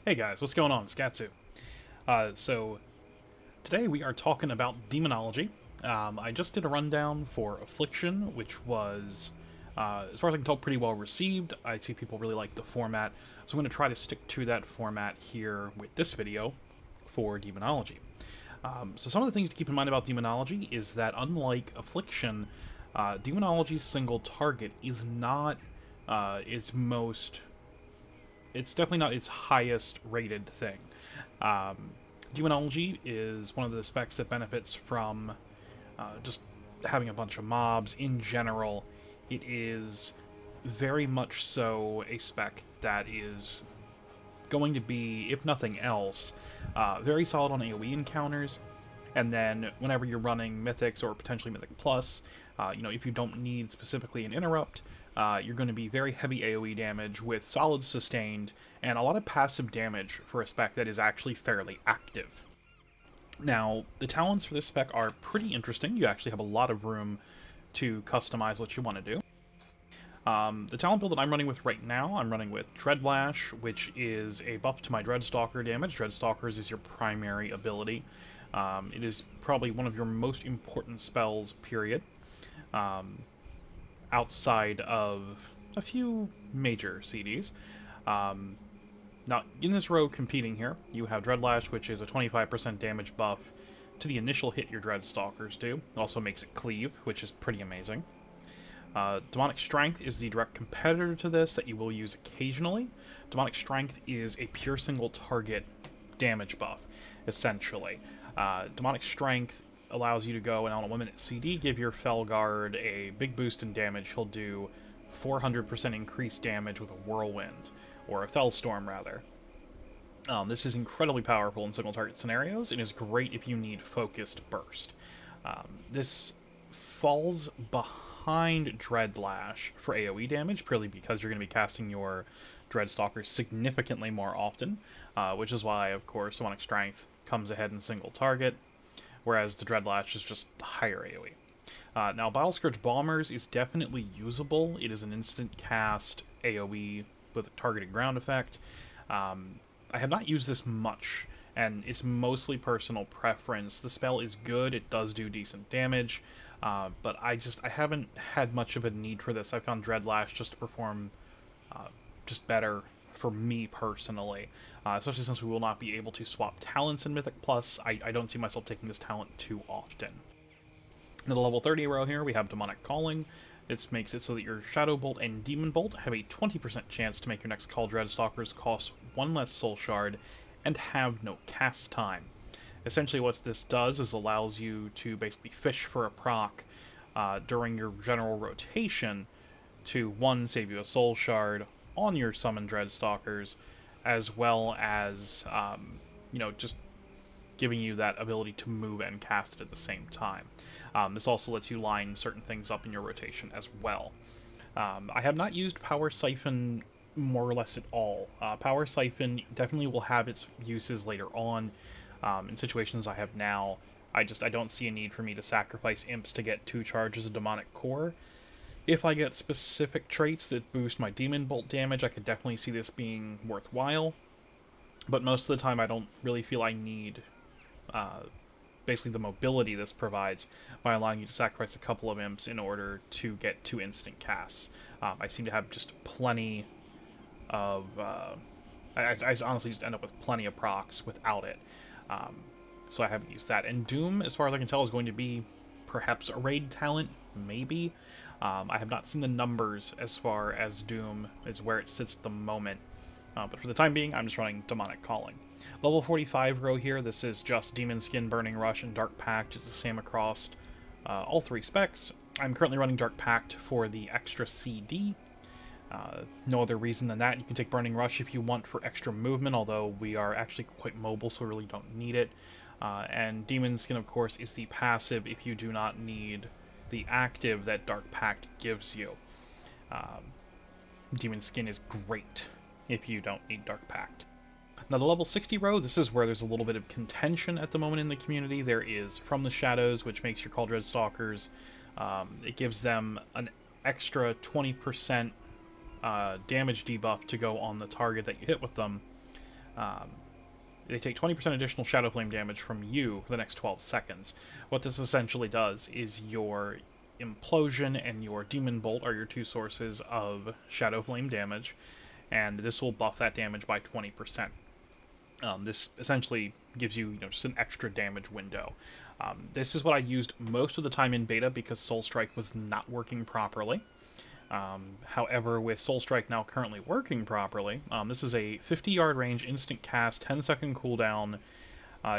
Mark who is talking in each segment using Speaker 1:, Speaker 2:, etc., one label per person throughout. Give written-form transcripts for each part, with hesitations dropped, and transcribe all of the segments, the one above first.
Speaker 1: Hey guys, what's going on? It's Gatsu. So today we are talking about Demonology. I just did a rundown for Affliction, which was, as far as I can tell, pretty well received. I see people really like the format, so I'm going to try to stick to that format here with this video for Demonology. So some of the things to keep in mind about Demonology is that unlike Affliction, Demonology's single target is not its most... It's definitely not its highest rated thing. Demonology is one of the specs that benefits from just having a bunch of mobs. In general, it is very much so a spec that is going to be, if nothing else, very solid on AoE encounters. And then whenever you're running Mythics or potentially Mythic Plus, if you don't need specifically an interrupt, you're going to be very heavy AoE damage with solid sustained and a lot of passive damage for a spec that is actually fairly active. Now, the talents for this spec are pretty interesting. You actually have a lot of room to customize what you want to do. The talent build that I'm running with right now, I'm running with Dreadlash, which is a buff to my Dreadstalker damage. Dreadstalkers is your primary ability. It is probably one of your most important spells, period. Outside of a few major CDs. Now, in this row competing here, you have Dreadlash, which is a 25% damage buff to the initial hit your Dreadstalkers do. It also makes it cleave, which is pretty amazing. Demonic Strength is the direct competitor to this that you will use occasionally. Demonic Strength is a pure single target damage buff, essentially. Demonic Strength allows you to go and on a 1-minute CD, give your Felguard a big boost in damage. He'll do 400% increased damage with a Whirlwind, or a Fellstorm, rather. This is incredibly powerful in single target scenarios, and is great if you need focused burst. This falls behind Dreadlash for AoE damage, purely because you're going to be casting your Dreadstalkers significantly more often, which is why, of course, Demonic Strength comes ahead in single target, whereas the Dreadlash is just higher AoE. Now, Bilescourge Bombers is definitely usable. It is an instant cast AoE with a targeted ground effect. I have not used this much, and it's mostly personal preference. The spell is good, it does do decent damage, but I haven't had much of a need for this. I found Dreadlash just to perform just better for me personally, especially since we will not be able to swap talents in Mythic Plus. I don't see myself taking this talent too often. In the level 30 row here, we have Demonic Calling. This makes it so that your Shadow Bolt and Demon Bolt have a 20% chance to make your next call Dreadstalkers cost 1 less Soul Shard and have no cast time. Essentially what this does is allows you to basically fish for a proc during your general rotation to, 1, save you a Soul Shard on your summoned Dreadstalkers, as well as, just giving you that ability to move and cast it at the same time. This also lets you line certain things up in your rotation as well. I have not used Power Siphon more or less at all. Power Siphon definitely will have its uses later on. In situations I have now, I don't see a need for me to sacrifice imps to get 2 charges of Demonic Core. If I get specific traits that boost my Demon Bolt damage, I could definitely see this being worthwhile. But most of the time I don't really feel I need basically the mobility this provides by allowing you to sacrifice a couple of imps in order to get 2 instant casts. I seem to have just plenty of... I honestly just end up with plenty of procs without it. So I haven't used that. And Doom, as far as I can tell, is going to be perhaps a raid talent, maybe. I have not seen the numbers as far as Doom is where it sits at the moment. But for the time being, I'm just running Demonic Calling. Level 45 row here, this is just Demon Skin, Burning Rush, and Dark Pact. It's the same across all 3 specs. I'm currently running Dark Pact for the extra CD. No other reason than that. You can take Burning Rush if you want for extra movement, although we are actually quite mobile, so we really don't need it. And Demon Skin, of course, is the passive if you do not need the active that Dark Pact gives you. Demon Skin is great if you don't need Dark Pact. Now the level 60 row, this is where there's a little bit of contention at the moment in the community. There is From the Shadows, which makes your Call Dreadstalkers, it gives them an extra 20% damage debuff to go on the target that you hit with them. They take 20% additional Shadow Flame damage from you for the next 12 seconds. What this essentially does is your Implosion and your Demon Bolt are your two sources of Shadow Flame damage, and this will buff that damage by 20%. This essentially gives you, just an extra damage window. This is what I used most of the time in beta because Soul Strike was not working properly. However, with Soul Strike now currently working properly, this is a 50-yard range, instant cast, 10-second cooldown.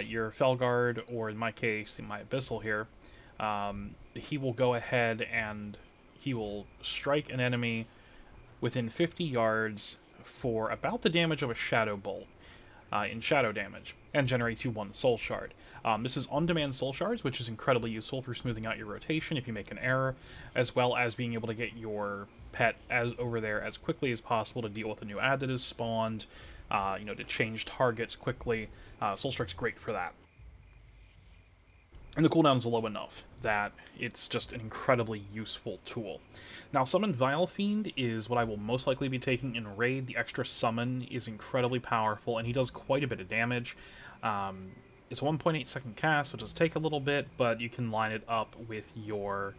Speaker 1: Your Felguard, or in my case, my Abyssal here, he will go ahead and he will strike an enemy within 50 yards for about the damage of a Shadow Bolt in shadow damage, and generates you 1 Soul Shard. This is on-demand Soul Shards, which is incredibly useful for smoothing out your rotation if you make an error, as well as being able to get your pet over there as quickly as possible to deal with a new ad that is spawned, to change targets quickly. Soul Strike's great for that. And the cooldown's low enough that it's just an incredibly useful tool. Now, Summon Vile Fiend is what I will most likely be taking in Raid. The extra summon is incredibly powerful, and he does quite a bit of damage. It's a 1.8 second cast, so it does take a little bit, but you can line it up with your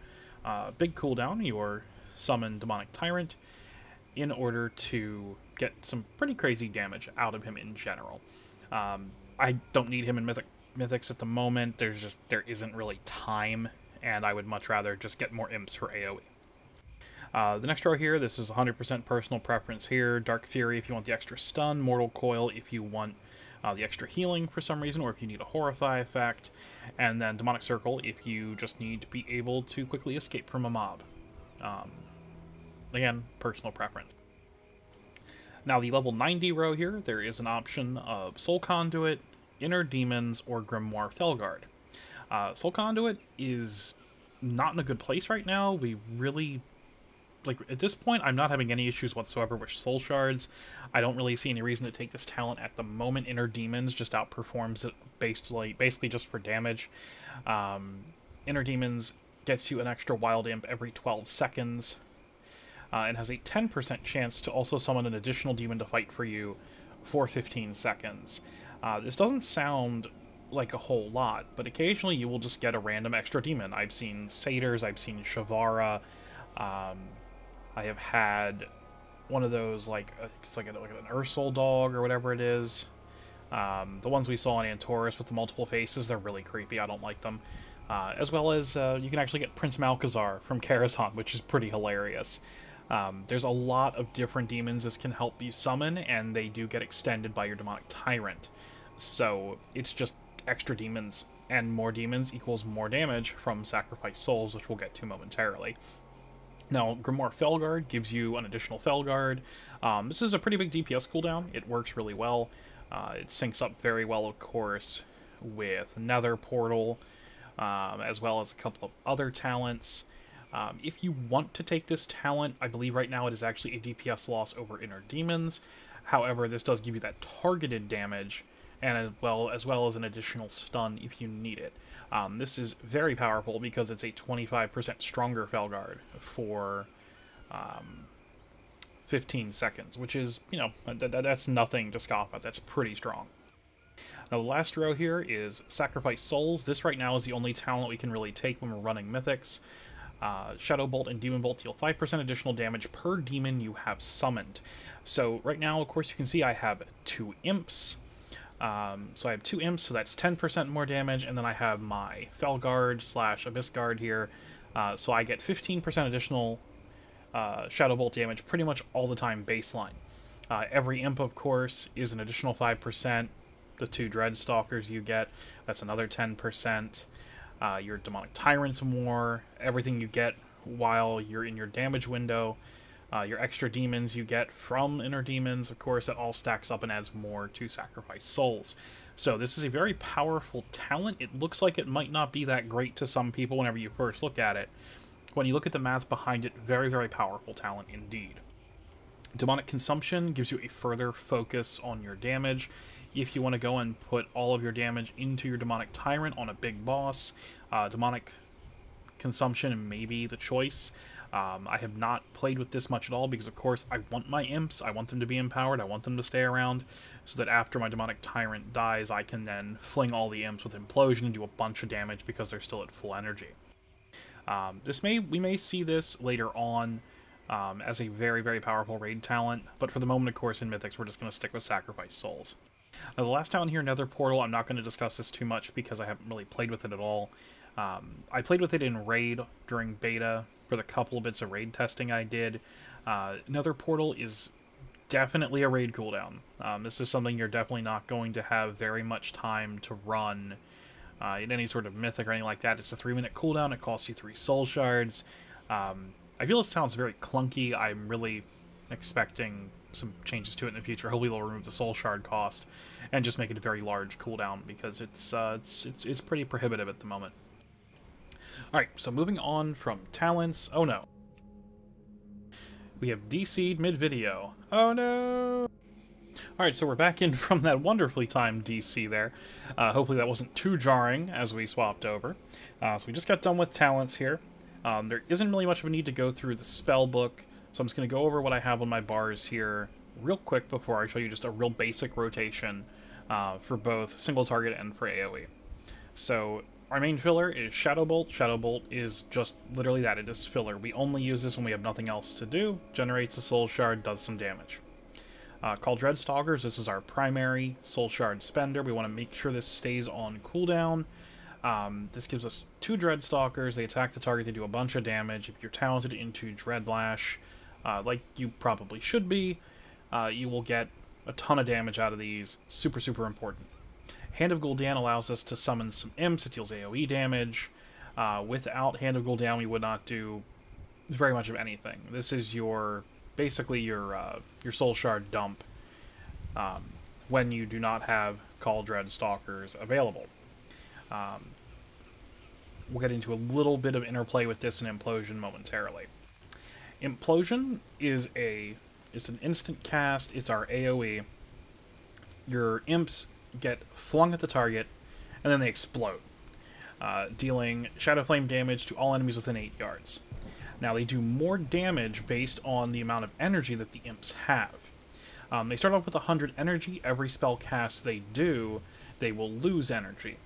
Speaker 1: big cooldown, your Summon Demonic Tyrant, in order to get some pretty crazy damage out of him in general. I don't need him in Mythics at the moment. There isn't really time, and I would much rather just get more imps for AoE. The next row here, this is 100% personal preference here. Dark Fury if you want the extra stun, Mortal Coil if you want the extra healing for some reason, or if you need a Horrify effect, and then Demonic Circle if you just need to be able to quickly escape from a mob. Again, personal preference. Now, the level 90 row here, there is an option of Soul Conduit, Inner Demons, or Grimoire Felguard. Soul Conduit is not in a good place right now. We really, at this point, I'm not having any issues whatsoever with Soul Shards. I don't really see any reason to take this talent at the moment. Inner Demons just outperforms it basically just for damage. Inner Demons gets you an extra Wild Imp every 12 seconds, and has a 10% chance to also summon an additional demon to fight for you for 15 seconds. This doesn't sound like a whole lot, but occasionally you will just get a random extra demon. I've seen Satyrs, I've seen Shavara, I have had one of those, it's like an Ursol dog or whatever it is. The ones we saw in Antorus with the multiple faces, they're really creepy, I don't like them. As well as you can actually get Prince Malchezaar from Karazhan, which is pretty hilarious. There's a lot of different demons this can help you summon, and they do get extended by your Demonic Tyrant. So it's just extra demons, and more demons equals more damage from Sacrifice Souls, which we'll get to momentarily. Now, Grimoire Felguard gives you an additional Felguard. This is a pretty big DPS cooldown. It works really well. It syncs up very well, of course, with Nether Portal, as well as a couple of other talents. If you want to take this talent, I believe right now it is actually a DPS loss over Inner Demons. However, this does give you that targeted damage, and as well as an additional stun if you need it. This is very powerful because it's a 25% stronger Felguard for 15 seconds, which is, that's nothing to scoff at. That's pretty strong. Now, the last row here is Sacrifice Souls. This right now is the only talent we can really take when we're running Mythics. Shadow Bolt and Demon Bolt deal 5% additional damage per demon you have summoned. So right now, of course, you can see I have 2 imps. So I have 2 imps, so that's 10% more damage, and then I have my Felguard / Abyss Guard here, so I get 15% additional Shadow Bolt damage pretty much all the time baseline. Every imp, of course, is an additional 5%. The 2 Dreadstalkers you get, that's another 10%. Your Demonic Tyrants more, everything you get while you're in your damage window. Your extra demons you get from Inner Demons, of course, that all stacks up and adds more to Sacrifice Souls. So this is a very powerful talent. It looks like it might not be that great to some people whenever you first look at it. When you look at the math behind it, very, very powerful talent indeed. Demonic Consumption gives you a further focus on your damage. If you want to go and put all of your damage into your Demonic Tyrant on a big boss, Demonic Consumption may be the choice. I have not played with this much at all because, of course, I want my imps, I want them to be empowered, I want them to stay around, so that after my Demonic Tyrant dies, I can then fling all the imps with Implosion and do a bunch of damage because they're still at full energy. We may see this later on as a very, very powerful raid talent, but for the moment, of course, in Mythics, we're just going to stick with Sacrifice Souls. Now, the last talent here, Nether Portal, I'm not going to discuss this too much because I haven't really played with it at all. I played with it in Raid during beta for the couple of bits of raid testing I did. Nether Portal is definitely a raid cooldown. This is something you're definitely not going to have very much time to run in any sort of Mythic or anything like that. It's a 3-minute cooldown. It costs you 3 soul shards. I feel this talent's very clunky. I'm really expecting some changes to it in the future. Hopefully they'll remove the soul shard cost and just make it a very large cooldown because it's pretty prohibitive at the moment. Alright, so moving on from talents. Oh no. We have DC'd mid-video. Oh no! Alright, so we're back in from that wonderfully timed DC there. Hopefully that wasn't too jarring as we swapped over. So we just got done with talents here. There isn't really much of a need to go through the spell book, so I'm just going to go over what I have on my bars here real quick before I show you just a real basic rotation for both single target and for AoE. So our main filler is Shadow Bolt. Shadow Bolt is just literally that, it is filler. We only use this when we have nothing else to do. Generates a soul shard, does some damage. Called Dreadstalkers, this is our primary soul shard spender. We want to make sure this stays on cooldown. This gives us 2 Dreadstalkers. They attack the target, they do a bunch of damage. If you're talented into Dreadlash, like you probably should be, you will get a ton of damage out of these. Super, super important. Hand of Gul'dan allows us to summon some imps. It deals AoE damage. Without Hand of Gul'dan, we would not do very much of anything. This is basically your soul shard dump when you do not have Call Dreadstalkers available. We'll get into a little bit of interplay with this in Implosion momentarily. Implosion is it's an instant cast. It's our AoE. Your imps get flung at the target, and then they explode, dealing Shadow Flame damage to all enemies within 8 yards. Now, they do more damage based on the amount of energy that the imps have. They start off with 100 energy. Every spell cast they do, they will lose energy.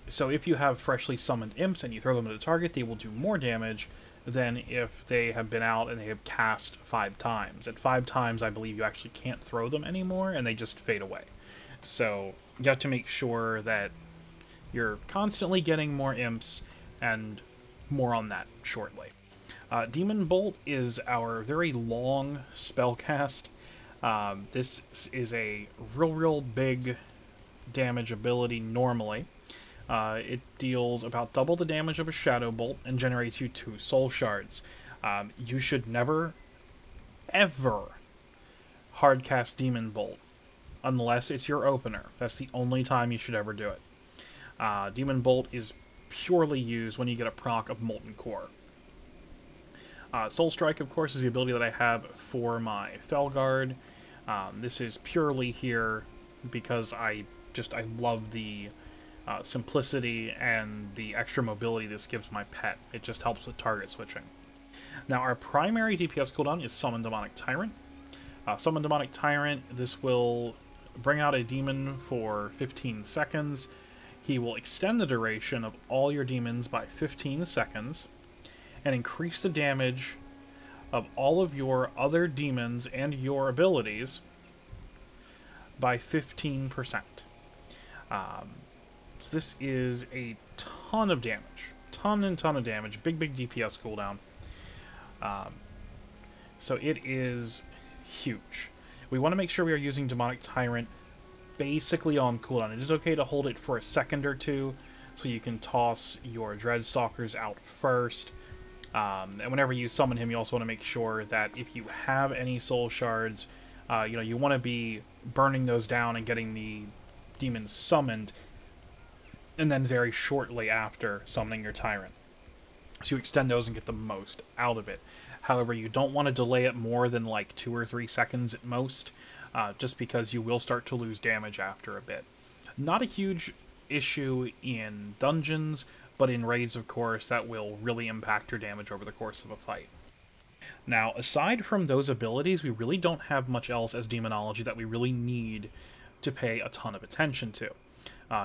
Speaker 1: So if you have freshly summoned imps and you throw them at a target, they will do more damage than if they have been out and they have cast 5 times. At 5 times, I believe you actually can't throw them anymore, and they just fade away. So you have to make sure that you're constantly getting more imps, and more on that shortly. Demon Bolt is our very long spellcast. This is a real big damage ability normally. It deals about double the damage of a Shadow Bolt and generates you 2 soul shards. You should never, ever hardcast Demon Bolt unless it's your opener. That's the only time you should ever do it. Demon Bolt is purely used when you get a proc of Molten Core. Soul Strike, of course, is the ability that I have for my Felguard. This is purely here because I love the simplicity and the extra mobility this gives my pet. It just helps with target switching. Now, our primary DPS cooldown is Summon Demonic Tyrant. Summon Demonic Tyrant, this will bring out a demon for 15 seconds. He will extend the duration of all your demons by 15 seconds and increase the damage of all of your other demons and your abilities by 15%. So this is a ton of damage. Ton of damage. Big DPS cooldown. So it is huge. We want to make sure we are using Demonic Tyrant basically on cooldown. It is okay to hold it for a second or two, so you can toss your Dreadstalkers out first. And whenever you summon him, you also want to make sure that if you have any soul shards, you want to be burning those down and getting the demons summoned, and then very shortly after summoning your Tyrant. So you extend those and get the most out of it. However, you don't want to delay it more than like 2 or 3 seconds at most, just because you will start to lose damage after a bit. Not a huge issue in dungeons, but in raids, of course, that will really impact your damage over the course of a fight. Now, aside from those abilities, we really don't have much else as Demonology that we really need to pay a ton of attention to.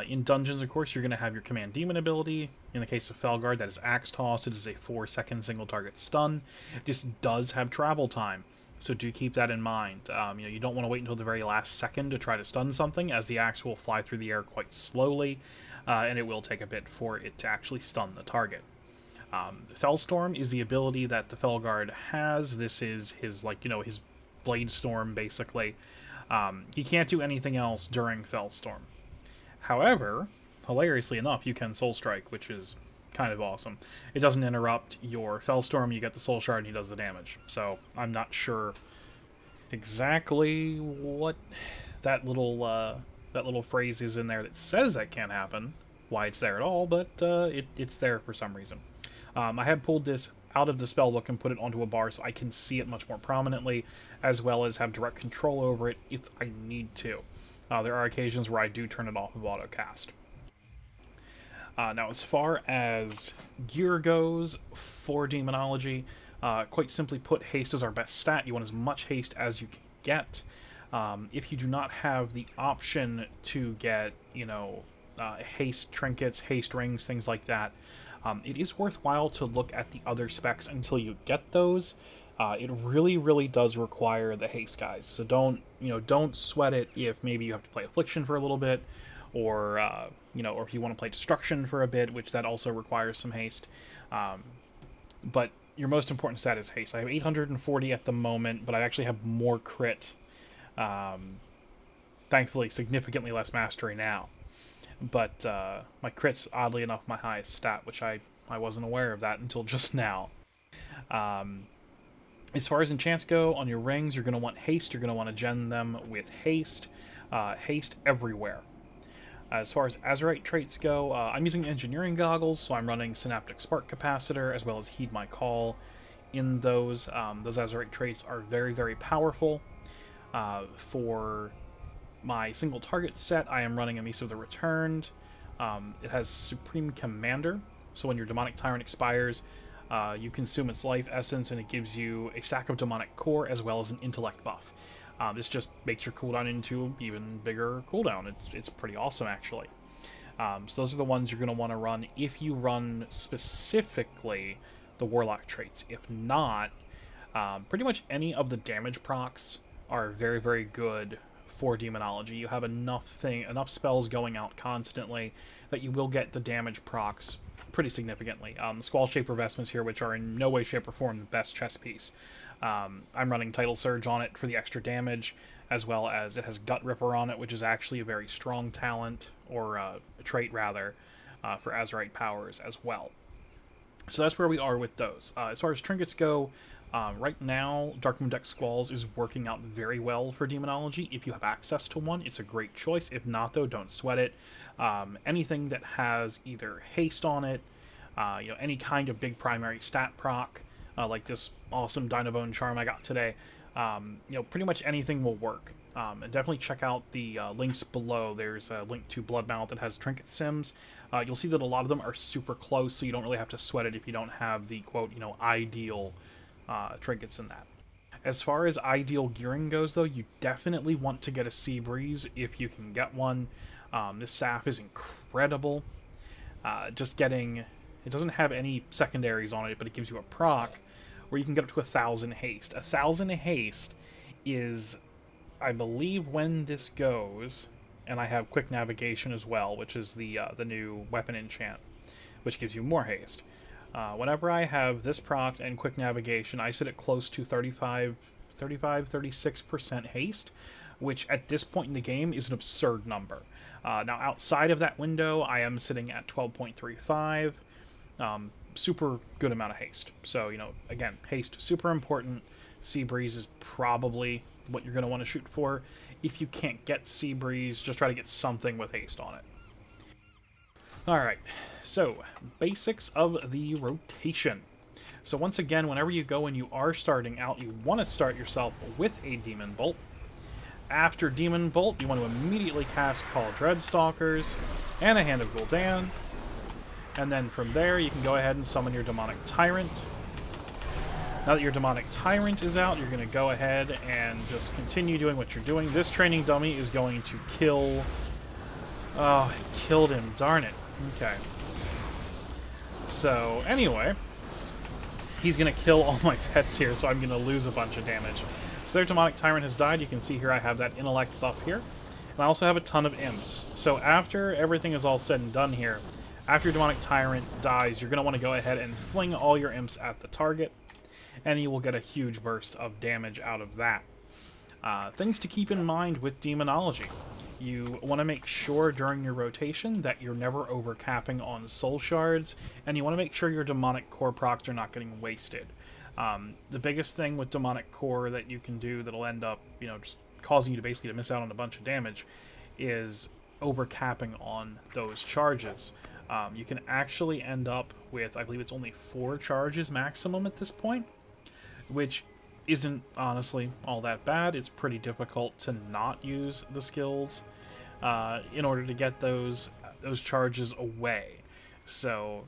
Speaker 1: In dungeons, of course, you're going to have your Command Demon ability. In the case of Felguard, that is Axe Toss. It is a 4-second single-target stun. This does have travel time, so do keep that in mind. You don't want to wait until the very last second to try to stun something, as the axe will fly through the air quite slowly, and it will take a bit for it to actually stun the target. Fellstorm is the ability that the Felguard has. This is his, his Blade Storm, basically. He can't do anything else during Fellstorm. However, hilariously enough, you can Soul Strike, which is kind of awesome. It doesn't interrupt your Fellstorm, you get the Soul Shard, and he does the damage. So, I'm not sure exactly what that little phrase is in there that says that can't happen, why it's there at all, but it's there for some reason. I have pulled this out of the spellbook and put it onto a bar so I can see it much more prominently, as well as have direct control over it if I need to. There are occasions where I do turn it off of autocast. Now, as far as gear goes for Demonology, quite simply put, haste is our best stat. You want as much haste as you can get. If you do not have the option to get, haste trinkets, haste rings, things like that, it is worthwhile to look at the other specs until you get those. It really, really does require the haste, guys. So don't sweat it if maybe you have to play Affliction for a little bit, or or if you want to play Destruction for a bit, which that also requires some haste. But your most important stat is haste. I have 840 at the moment, but I actually have more crit. Thankfully, significantly less mastery now. But my crit's, oddly enough, my highest stat, which I wasn't aware of that until just now. As far as enchants go, on your rings, you're going to want haste. You're going to want to gen them with haste. Haste everywhere. As far as Azerite traits go, I'm using engineering goggles, so I'm running Synaptic Spark Capacitor, as well as Heed My Call in those. Those Azerite traits are very, very powerful. For my single target set, I am running Amiso the Returned. It has Supreme Commander, so when your Demonic Tyrant expires, you consume its life essence, and it gives you a stack of demonic core as well as an intellect buff. This just makes your cooldown into an even bigger cooldown. It's pretty awesome, actually. So those are the ones you're going to want to run if you run specifically the Warlock traits. If not, pretty much any of the damage procs are very, very good for Demonology. You have enough spells going out constantly that you will get the damage procs pretty significantly. Squall Shape Revestments here, which are in no way, shape, or form the best chess piece. I'm running Tidal Surge on it for the extra damage, as well as it has Gut Ripper on it, which is actually a very strong talent, or a trait rather, for Azerite powers as well. So that's where we are with those. As far as trinkets go, right now, Darkmoon Dex Squalls is working out very well for Demonology. If you have access to one, it's a great choice. If not, though, don't sweat it. Anything that has either haste on it, any kind of big primary stat proc, like this awesome Dynabone charm I got today, pretty much anything will work. And definitely check out the links below. There's a link to Bloodmount that has trinket sims. You'll see that a lot of them are super close, so you don't really have to sweat it if you don't have the, quote, ideal trinkets in that. As far as ideal gearing goes, though, you definitely want to get a Sea Breeze if you can get one. This staff is incredible. Just getting... It doesn't have any secondaries on it, but it gives you a proc where you can get up to 1,000 haste. 1,000 haste is, I believe, when this goes, and I have quick navigation as well, which is the new weapon enchant, which gives you more haste. Whenever I have this proc and quick navigation, I sit at close to 36% haste, which at this point in the game is an absurd number. Now, outside of that window, I am sitting at 12.35. Super good amount of haste. So, again, haste, super important. Sea Breeze is probably what you're going to want to shoot for. If you can't get Sea Breeze, just try to get something with haste on it. Alright, so, basics of the rotation. So once again, whenever you go and you are starting out, you want to start yourself with a Demon Bolt. After Demon Bolt, you want to immediately cast Call Dreadstalkers and a Hand of Gul'dan. And then from there, you can go ahead and summon your Demonic Tyrant. Now that your Demonic Tyrant is out, you're going to go ahead and just continue doing what you're doing. This training dummy is going to kill... Oh, it killed him. Darn it. Okay. So, anyway, he's going to kill all my pets here, so I'm going to lose a bunch of damage. So their Demonic Tyrant has died. You can see here I have that intellect buff here. And I also have a ton of imps. So after everything is all said and done here, after your Demonic Tyrant dies, you're going to want to go ahead and fling all your imps at the target, and you will get a huge burst of damage out of that. Things to keep in mind with Demonology. You want to make sure during your rotation that you're never overcapping on soul shards, and you want to make sure your demonic core procs are not getting wasted. The biggest thing with demonic core that you can do that'll end up, you know, just causing you to basically miss out on a bunch of damage is overcapping on those charges. You can actually end up with, I believe it's only 4 charges maximum at this point, which isn't honestly all that bad. It's pretty difficult to not use the skills in order to get those charges away. So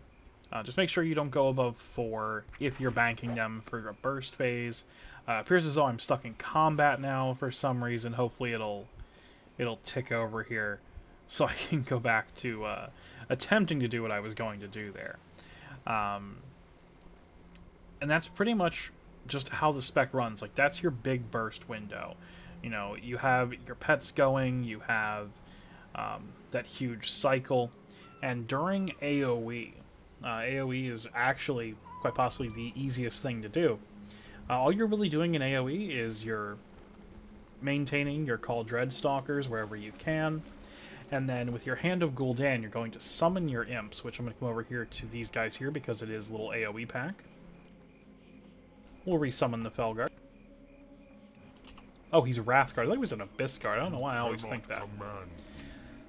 Speaker 1: just make sure you don't go above 4 if you're banking them for your burst phase. Appears as though I'm stuck in combat now for some reason. Hopefully it'll tick over here so I can go back to attempting to do what I was going to do there. And that's pretty much just how the spec runs. Like, that's your big burst window. You know, you have your pets going, you have that huge cycle, and during AoE, AoE is actually quite possibly the easiest thing to do. All you're really doing in AoE is you're maintaining your Call Dreadstalkers wherever you can, and then with your Hand of Gul'dan, you're going to summon your imps, which I'm going to come over here to these guys here because it is a little AoE pack. We'll resummon the Felguard. Oh, he's Wrathguard. I thought he was an Abyss Guard. I don't know why I always think that.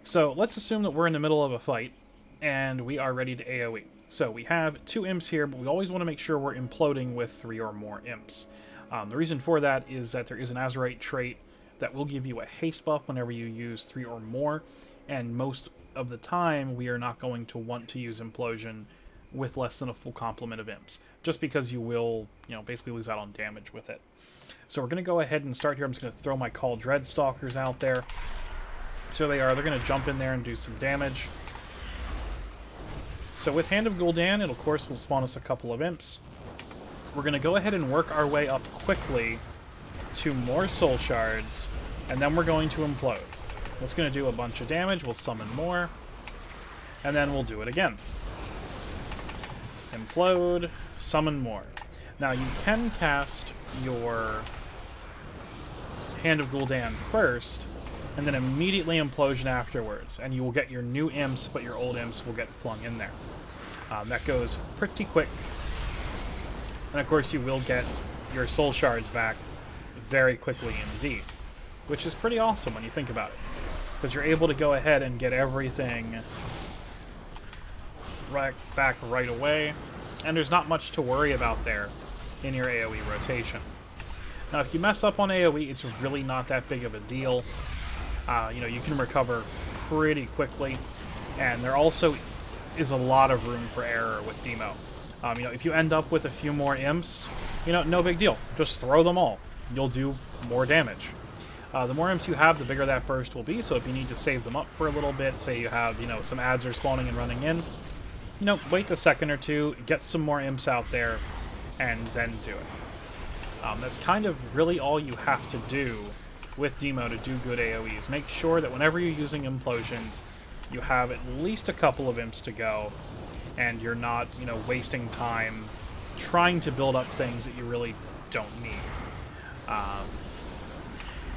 Speaker 1: So, let's assume that we're in the middle of a fight, and we are ready to AoE. So, we have 2 imps here, but we always want to make sure we're imploding with 3 or more imps. The reason for that is that there is an Azeroth trait that will give you a haste buff whenever you use 3 or more, and most of the time, we are not going to want to use Implosion with less than a full complement of imps, just because you will, you know, basically lose out on damage with it. So we're going to go ahead and start here. I'm just going to throw my Call Dreadstalkers out there. So they are. They're going to jump in there and do some damage. So with Hand of Gul'dan, it of course will spawn us a couple of imps. We're going to go ahead and work our way up quickly to more soul shards, and then we're going to implode. It's going to do a bunch of damage. We'll summon more, and then we'll do it again. Implode, summon more. Now you can cast your Hand of Gul'dan first, and then immediately Implosion afterwards, and you will get your new imps, but your old imps will get flung in there. That goes pretty quick, and of course you will get your soul shards back very quickly indeed, which is pretty awesome when you think about it, because you're able to go ahead and get everything back right away, and there's not much to worry about there in your AoE rotation. Now, if you mess up on AoE, it's really not that big of a deal. You know, you can recover pretty quickly, and there also is a lot of room for error with Demo. You know, if you end up with a few more imps, you know, no big deal. Just throw them all. You'll do more damage. The more imps you have, the bigger that burst will be, so if you need to save them up for a little bit, say you have, you know, some ads are spawning and running in, you know, wait a second or two, get some more imps out there, and then do it. That's kind of really all you have to do with Demo to do good AoEs. Make sure that whenever you're using Implosion, you have at least a couple of imps to go, and you're not, you know, wasting time trying to build up things that you really don't need.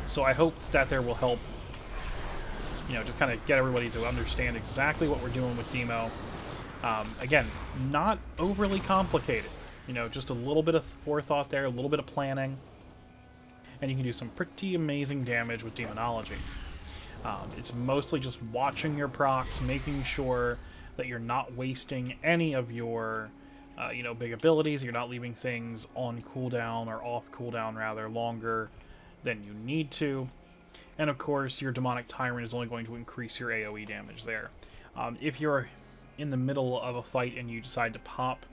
Speaker 1: So I hope that there will help, you know, just kind of get everybody to understand exactly what we're doing with Demo. Again, not overly complicated. You know, just a little bit of forethought there, a little bit of planning, and you can do some pretty amazing damage with Demonology. It's mostly just watching your procs, making sure that you're not wasting any of your, you know, big abilities. You're not leaving things on cooldown, or off cooldown rather, longer than you need to. And of course, your Demonic Tyrant is only going to increase your AoE damage there. If you're in the middle of a fight and you decide to pop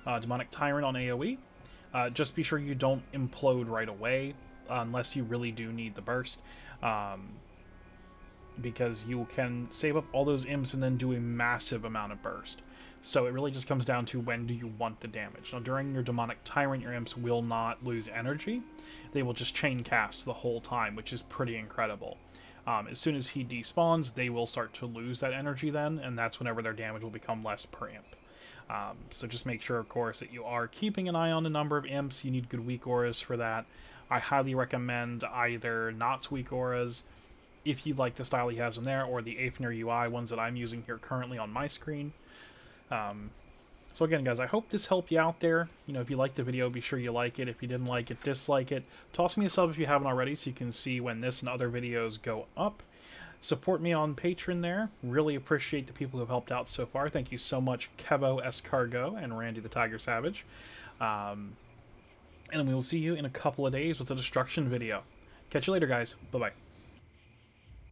Speaker 1: Demonic Tyrant on AoE, just be sure you don't implode right away unless you really do need the burst. Because you can save up all those imps and then do a massive amount of burst. So it really just comes down to when do you want the damage. Now during your Demonic Tyrant, your imps will not lose energy. They will just chain cast the whole time, which is pretty incredible. As soon as he despawns, they will start to lose that energy then, and that's whenever their damage will become less per imp. So just make sure, of course, that you are keeping an eye on the number of imps. You need good weak auras for that. I highly recommend either Nott's weak auras, if you like the style he has in there, or the Aether UI ones that I'm using here currently on my screen. So again, guys, I hope this helped you out there. You know, if you liked the video, be sure you like it. If you didn't like it, dislike it. Toss me a sub if you haven't already so you can see when this and other videos go up. Support me on Patreon there. Really appreciate the people who have helped out so far. Thank you so much, Kevo, Escargot, and RandytheTigerSavage. And we will see you in a couple of days with a destruction video. Catch you later, guys. Bye-bye.